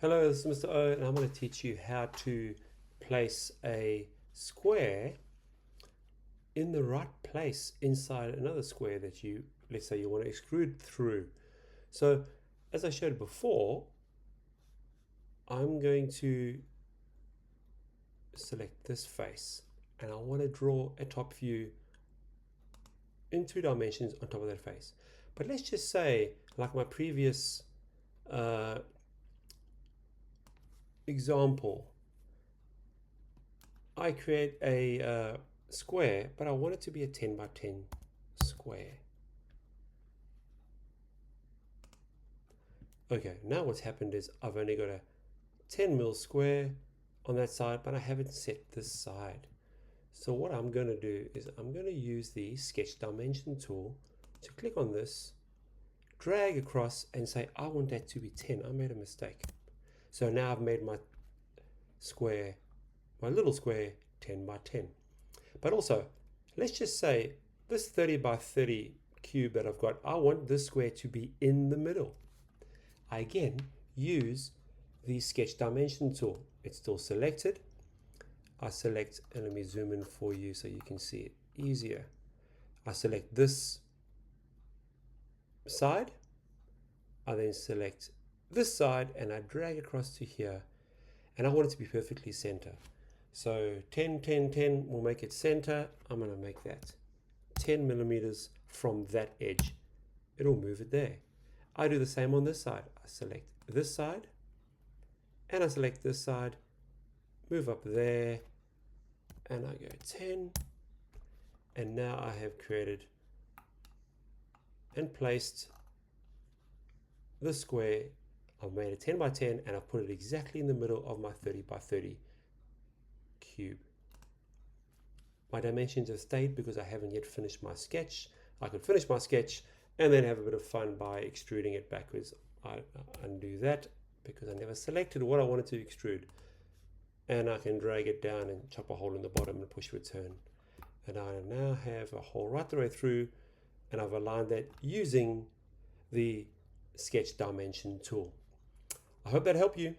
Hello, this is Mr. O, and I'm going to teach you how to place a square in the right place inside another square that let's say you want to extrude through. So, as I showed before, I'm going to select this face, and I want to draw a top view in 2 dimensions on top of that face. But let's just say, like my previous example, I create a square, but I want it to be a 10 by 10 square. Okay, now what's happened is I've only got a 10 mil square on that side, but I haven't set this side. So what I'm going to do is I'm going to use the sketch dimension tool to click on this, drag across and say I want that to be 10. I made a mistake. So now I've made my square, my little square, 10 by 10. But also, let's just say this 30 by 30 cube that I've got, I want this square to be in the middle. I again use the sketch dimension tool. It's still selected. I select, and let me zoom in for you so you can see it easier. I select this side. I then select this side and I drag across to here, and I want it to be perfectly center. So 10, 10, 10 will make it center. I'm going to make that 10 millimeters from that edge. It'll move it there. I do the same on this side. I select this side and I select this side, move up there, and I go 10. And now I have created and placed the square. I've made it 10 by 10 and I've put it exactly in the middle of my 30 by 30 cube. My dimensions have stayed because I haven't yet finished my sketch. I could finish my sketch and then have a bit of fun by extruding it backwards. I undo that because I never selected what I wanted to extrude. And I can drag it down and chop a hole in the bottom and push return. And I now have a hole right the way through, and I've aligned that using the sketch dimension tool. I hope that helped you.